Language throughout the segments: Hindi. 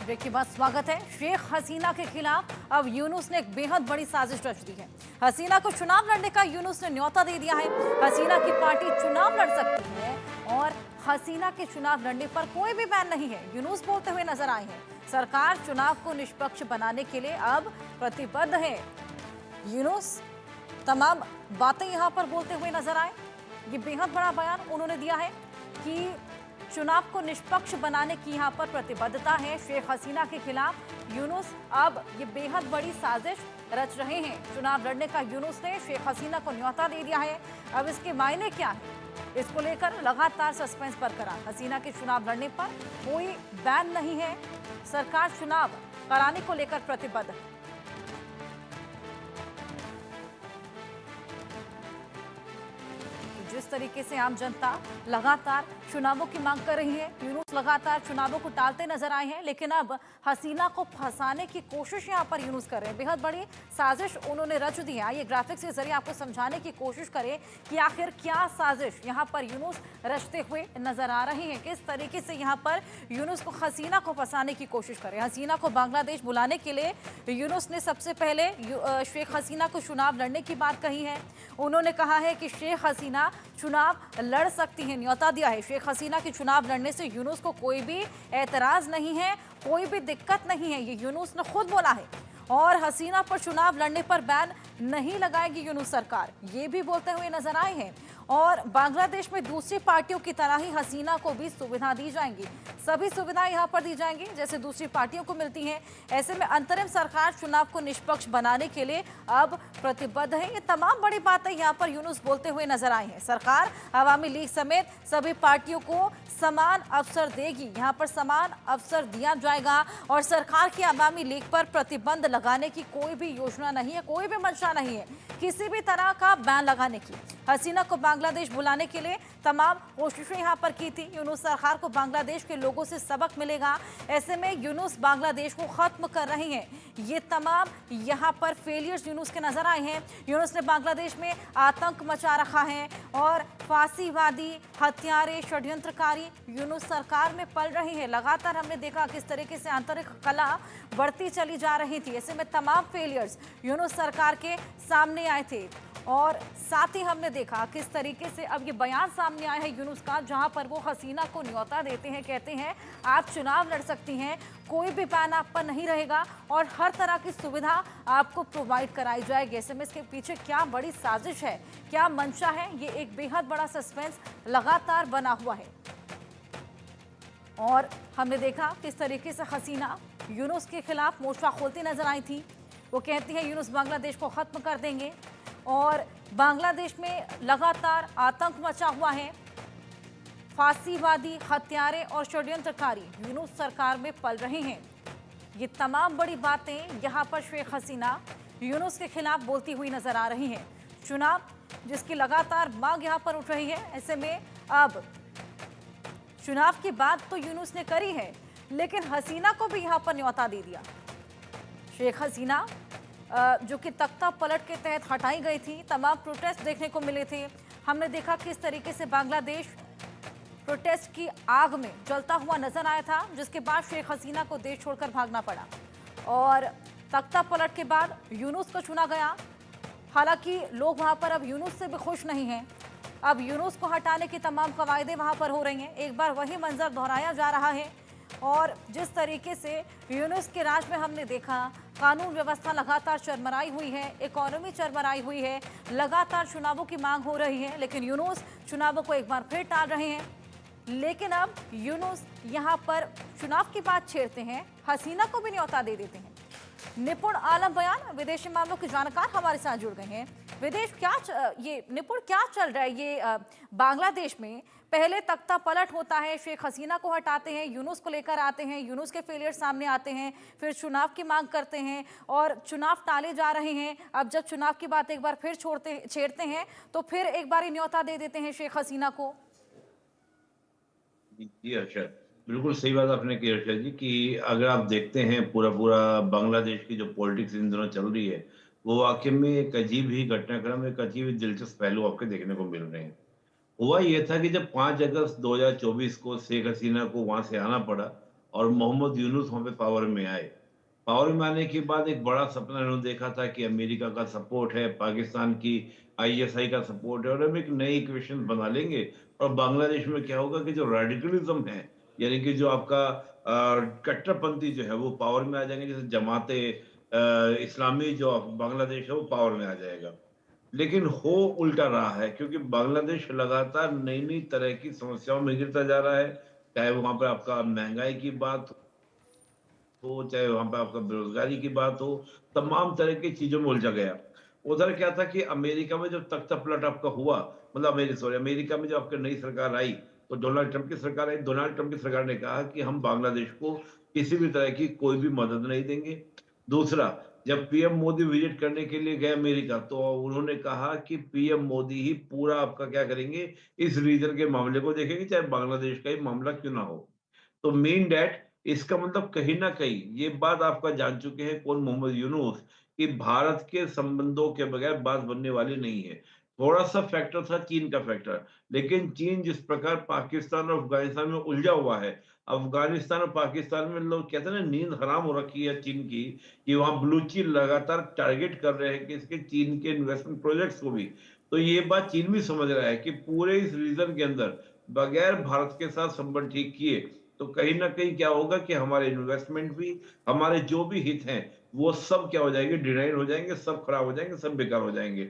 ब्रेक के बाद स्वागत है। शेख हसीना के खिलाफ अब यूनुस ने एक बेहद बड़ी साजिश रच दी है। हसीना को चुनाव लड़ने का यूनुस ने न्योता दे दिया है। हसीना की पार्टी चुनाव लड़ सकती है और हसीना के चुनाव लड़ने पर कोई भी बैन नहीं है, यूनुस बोलते हुए नजर आए हैं। सरकार चुनाव को निष्पक्ष बनाने के लिए अब प्रतिबद्ध है। यूनुस तमाम बातें यहाँ पर बोलते हुए नजर आए। ये बेहद बड़ा बयान उन्होंने दिया है कि चुनाव को निष्पक्ष बनाने की यहाँ पर प्रतिबद्धता है। शेख हसीना के खिलाफ यूनुस अब ये बेहद बड़ी साजिश रच रहे हैं। चुनाव लड़ने का यूनुस ने शेख हसीना को न्योता दे दिया है। अब इसके मायने क्या है, इसको लेकर लगातार सस्पेंस बरकरार। हसीना के चुनाव लड़ने पर कोई बैन नहीं है, सरकार चुनाव कराने को लेकर प्रतिबद्ध है। जिस तरीके से आम जनता लगातार चुनावों की मांग कर रही है, यूनुस लगातार चुनावों को टालते नजर आए हैं, लेकिन अब हसीना को फंसाने की कोशिश यहां पर यूनुस कर रहे हैं। बेहद बड़ी साजिश उन्होंने रच दी है। आइए ग्राफिक्स के जरिए आपको समझाने की कोशिश करें कि आखिर क्या साजिश यहां पर यूनुस रचते हुए नजर आ रही है। किस तरीके से यहां पर यूनुस को हसीना को फंसाने की कोशिश करें। हसीना को बांग्लादेश बुलाने के लिए यूनुस ने सबसे पहले शेख हसीना को चुनाव लड़ने की बात कही है। उन्होंने कहा है कि शेख हसीना चुनाव लड़ सकती है, न्योता दिया है। शेख हसीना के चुनाव लड़ने से यूनुस को कोई भी एतराज नहीं है, कोई भी दिक्कत नहीं है, ये यूनुस ने खुद बोला है। और हसीना पर चुनाव लड़ने पर बैन नहीं लगाएगी यूनुस सरकार, ये भी बोलते हुए नजर आए हैं। और बांग्लादेश में दूसरी पार्टियों की तरह ही हसीना को भी सुविधा दी जाएंगी, सभी सुविधाएं यहां पर दी जाएंगी जैसे दूसरी पार्टियों को मिलती हैं। ऐसे में अंतरिम सरकार चुनाव को निष्पक्ष बनाने के लिए अब प्रतिबद्ध है। ये तमाम बड़ी बातें यहां पर यूनुस बोलते हुए नजर आए हैं। सरकार अवामी लीग समेत सभी पार्टियों को समान अवसर देगी, यहाँ पर समान अवसर दिया जाएगा। और सरकार की अवामी लीग पर प्रतिबंध लगाने की कोई भी योजना नहीं है, कोई भी मंशा नहीं है किसी भी तरह का बैन लगाने की। हसीना को बांग्लादेश बुलाने के लिए तमाम कोशिशें यहाँ पर की थी। यूनुस सरकार को बांग्लादेश के लोगों से सबक मिलेगा। ऐसे में यूनुस बांग्लादेश को खत्म कर रही हैं। ये तमाम यहाँ पर फेलियर्स यूनुस के नजर आए हैं। यूनुस ने बांग्लादेश में आतंक मचा रखा है और फांसीवादी, हत्यारे, षड्यंत्रकारी यूनुस सरकार में पल रही है। लगातार हमने देखा किस तरीके से आंतरिक कला बढ़ती चली जा रही थी। ऐसे में तमाम फेलियर्स यूनुस सरकार के सामने आए थे और साथ ही हमने देखा किस तरीके से अब ये बयान सामने आया है यूनुस का, जहां पर वो हसीना को न्योता देते हैं, कहते हैं आप चुनाव लड़ सकती हैं, कोई भी बैन आप पर नहीं रहेगा और हर तरह की सुविधा आपको प्रोवाइड कराई जाएगी। ऐसे में इसके पीछे क्या बड़ी साजिश है, क्या मंशा है, ये एक बेहद बड़ा सस्पेंस लगातार बना हुआ है। और हमने देखा किस तरीके से हसीना यूनुस के खिलाफ मोर्चा खोलती नजर आई थी। वो कहती है यूनुस बांग्लादेश को खत्म कर देंगे और बांग्लादेश में लगातार आतंक मचा हुआ है। फांसीवादी, हत्यारे और षड्यंत्रकारी यूनुस सरकार में पल रहे हैं। ये तमाम बड़ी बातें यहाँ पर शेख हसीना यूनुस के खिलाफ बोलती हुई नजर आ रही हैं। चुनाव जिसकी लगातार मांग यहाँ पर उठ रही है, ऐसे में अब चुनाव की बात तो यूनुस ने करी है, लेकिन हसीना को भी यहाँ पर न्योता दे दिया। शेख हसीना जो कि तख्ता पलट के तहत हटाई गई थी, तमाम प्रोटेस्ट देखने को मिले थे। हमने देखा किस तरीके से बांग्लादेश प्रोटेस्ट की आग में जलता हुआ नजर आया था, जिसके बाद शेख हसीना को देश छोड़कर भागना पड़ा। और तख्ता पलट के बाद यूनुस को चुना गया। हालांकि लोग वहां पर अब यूनुस से भी खुश नहीं हैं। अब यूनुस को हटाने की तमाम कवायदें वहां पर हो रही हैं। एक बार वही मंजर दोहराया जा रहा है। और जिस तरीके से यूनुस के राज में हमने देखा कानून व्यवस्था लगातार चरमराई हुई है, इकोनॉमी चरमराई हुई है, लगातार चुनावों की मांग हो रही है, लेकिन यूनुस चुनावों को एक बार फिर टाल रहे हैं। लेकिन अब यूनुस यहाँ पर चुनाव की बात छेड़ते हैं, हसीना को भी न्योता दे देते हैं। निपुण आलम बयान विदेशी मामलों के जानकार हमारे साथ जुड़ गए हैं। ये निपुण क्या चल रहा है ये बांग्लादेश में? पहले तख्ता पलट होता है, शेख हसीना को हटाते हैं, यूनुस को लेकर आते हैं, यूनुस के फेलियर सामने आते हैं, फिर चुनाव की मांग करते हैं और चुनाव टाले जा रहे हैं। अब जब चुनाव की बात एक बार फिर छेड़ते हैं तो फिर एक बार ही न्योता दे देते हैं शेख हसीना को। जी अर्शद, बिल्कुल सही बात आपने की अर्शद जी कि अगर आप देखते हैं पूरा पूरा बांग्लादेश की जो पॉलिटिक्स इन दिनों चल रही है, वो वाकई में एक अजीब ही घटनाक्रम, एक अजीब ही दिलचस्प पहलू आपके देखने को मिल रहे हैं। हुआ ये था कि जब 5 अगस्त 2024 को शेख हसीना को वहां से आना पड़ा, और मोहम्मद यूनुस वहाँ पे पावर में आए। पावर में आने के बाद एक बड़ा सपना इन्होंने देखा था कि अमेरिका का सपोर्ट है, पाकिस्तान की आईएसआई का सपोर्ट है और हम एक नई इक्वेशन बना लेंगे और बांग्लादेश में क्या होगा कि जो रेडिकलिज्म है, यानी कि जो आपका कट्टरपंथी जो है वो पावर में आ जाएंगे, जैसे जमाते इस्लामी जो बांग्लादेश है वो पावर में आ जाएगा। लेकिन हो उल्टा रहा है क्योंकि बांग्लादेश लगातार नई-नई तरह की समस्याओं में घिरता जा रहा है। चाहे वहाँ पे आपका महँगाई की बात हो, चाहे वहाँ पे आपका बेरोज़गारी की बात हो, तमाम तरह की चीज़ों में उलझा गया। उधर क्या था कि अमेरिका में जब तख्ता-पलट आपका हुआ, मतलब अमेरिका में जब आपकी नई सरकार आई, तो डोनाल्ड ट्रंप की सरकार आई। डोनाल्ड ट्रंप की सरकार ने कहा कि हम बांग्लादेश को किसी भी तरह की कोई भी मदद नहीं देंगे। दूसरा, जब पीएम मोदी विज़िट करने के लिए गए अमेरिका, तो उन्होंने कहा कि पीएम मोदी ही पूरा आपका क्या करेंगे, इस रीजन के मामले को देखेंगे, चाहे बांग्लादेश का ही मामला क्यों ना हो। तो मीन दैट इसका मतलब कहीं न कहीं ये बात आपका जान चुके हैं कौन, मोहम्मद यूनुस, कि भारत के संबंधों के बगैर बात बनने वाली नहीं है। थोड़ा-सा फैक्टर था चीन का फैक्टर, लेकिन चीन जिस प्रकार पाकिस्तान और अफ़गानिस्तान में उलझा हुआ है, अफ़गानिस्तान और पाकिस्तान में लोग कहते हैं ना नींद हराम हो रखी है चीन की, कि वहाँ बलूची लगातार टारगेट कर रहे हैं कि इसके चीन के इन्वेस्टमेंट प्रोजेक्ट्स को भी। तो ये बात चीन भी समझ रहा है कि पूरे इस रीजन के अंदर बगैर भारत के साथ संबंध ठीक किए तो कहीं न कहीं क्या होगा कि हमारे इन्वेस्टमेंट भी, हमारे जो भी हित हैं, वो सब क्या हो जाएँगे, डिनाइड हो जाएँगे, सब खराब हो जाएँगे, सब बेकार हो जाएँगे।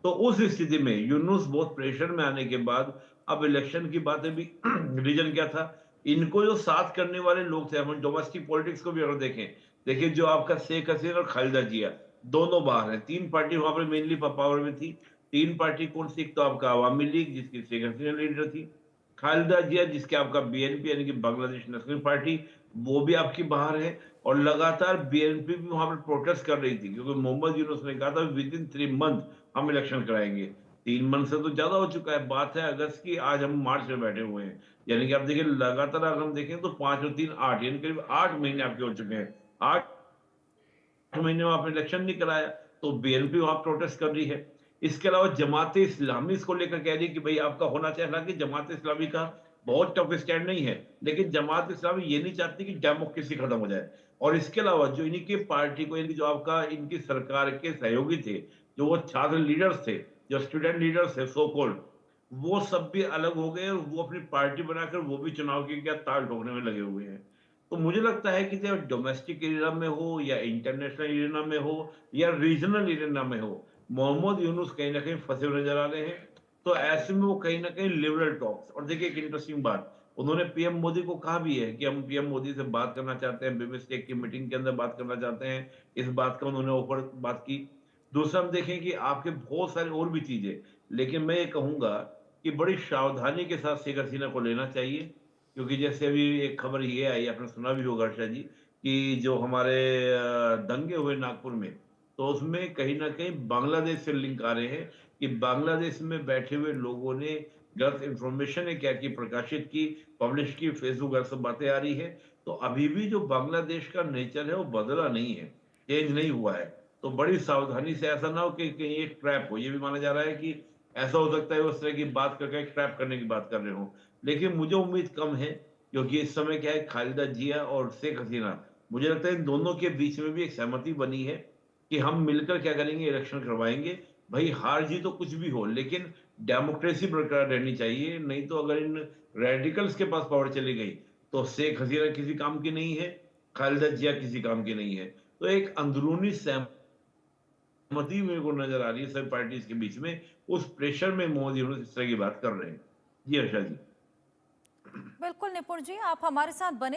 तो उस स्थिति में यूनुस बहुत प्रेशर में आने के बाद अब इलेक्शन की बातें भी रीज़न क्या था, इनको जो साथ करने वाले लोग थे, हम डोमेस्टिक पॉलिटिक्स को भी अगर देखें, देखिए जो आपका शेख हसीना और खालिदा जिया, दोनों बाहर हैं। 3 पार्टी वहाँ पे मेनली पावर में थी। 3 पार्टी कौन-सी, एक तो आपका अवामी लीग जिसकी शेख हसीना लीडर थी। खालिदा जिया जिसके आपका बीएनपी यानी कि बांग्लादेश नेशनल पार्टी, वो भी आपकी बाहर है और लगातार बीएनपी भी वहाँ पे प्रोटेस्ट कर रही थी क्योंकि मोहम्मद यूनुस ने कहा था विदिन 3 मंथ हम इलेक्शन कराएँगे। 3 मंथ से तो ज़्यादा हो चुका है, बात है अगस्त की, आज हम मार्च में बैठे हुए हैं। यानी कि आप देखिए लगातार अगर हम देखें तो 5 और 3 8 यानी करीब 8 महीने आपके हो चुके हैं। 8 महीने में आपने इलेक्शन नहीं कराया, तो बीएनपी वहाँ प्रोटेस्ट कर रही है। इसके अलावा जमात इस्लामी इसको लेकर कह रही है कि भई आपका होना चाहिए, हालाँकि जमात इस्लामी का बहुत टफ स्टैंड नहीं है, लेकिन जमात इस्लामी ये नहीं चाहती कि डेमोक्रेसी खत्म हो जाए। और इसके अलावा जो इन्हीं की पार्टी को, यानी जो आपका इनकी सरकार के सहयोगी थे, जो वो छात्र लीडर्स थे, जो स्टूडेंट लीडर्स थे सो कॉल्ड, वो सब भी अलग हो गए और वो अपनी पार्टी बनाकर वो भी चुनाव की क्या ताल ठोकने में लगे हुए हैं। तो मुझे लगता है कि चाहे डोमेस्टिक एरिया में हो या इंटरनेशनल एरिया में हो या रीजनल एरिया में हो, मोहम्मद यूनुस कहीं न कहीं फँसे हुए नज़र आ रहे हैं। तो ऐसे में वो कहीं न कहीं लिबरल टॉक्स, और देखिए एक इंटरेस्टिंग बात, उन्होंने पीएम मोदी को कहा भी है कि हम पीएम मोदी से बात करना चाहते हैं, बिमस्टेक की मीटिंग के अंदर बात करना चाहते हैं। इस बात का उन्होंने ऊपर बात की। दूसरा हम देखें कि आपके बहुत सारी और भी चीज़ें, लेकिन मैं ये कहूँगा कि बड़ी सावधानी के साथ शेख हसीना को लेना चाहिए। क्योंकि जैसे अभी एक खबर ये आई, आपने सुना भी होगा अर्षा जी, कि जो हमारे दंगे हुए नागपुर में, तो उसमें कहीं न कहीं बांग्लादेश से लिंक आ रहे हैं कि बांग्लादेश में बैठे हुए लोगों ने गलत इन्फॉर्मेशन ने क्या की, प्रकाशित की, पब्लिश की, फेसबुक पर सब बातें आ रही है। तो अभी भी जो बांग्लादेश का नेचर है वो बदला नहीं है, चेंज नहीं हुआ है। तो बड़ी सावधानी से, ऐसा ना हो कि कहीं एक ट्रैप हो। ये भी माना जा रहा है कि ऐसा हो सकता है उस तरह की बात करके एक ट्रैप करने की बात कर रहे हों। लेकिन मुझे उम्मीद कम है क्योंकि इस समय क्या है, खालिदा जिया और शेख हसीना, मुझे लगता है इन दोनों के बीच में भी एक सहमति बनी है कि हम मिलकर क्या करेंगे, इलेक्शन करवाएँगे। भई हार-जीत तो कुछ भी हो, लेकिन डेमोक्रेसी बरकरार रहनी चाहिए, नहीं तो अगर इन रेडिकल्स के पास पावर चली गई, तो शेख हसीना किसी काम की नहीं है, खालिदा जिया किसी काम की नहीं है। तो एक अंदरूनी सहमति मेरे को नज़र आ रही है सभी पार्टीज़ के बीच में, उस प्रेशर में मोदी यूनुस इस तरह की बात कर रहे हैं। जी, हर्षा जी। बिल्कुल निपुण जी, आप हमारे साथ बने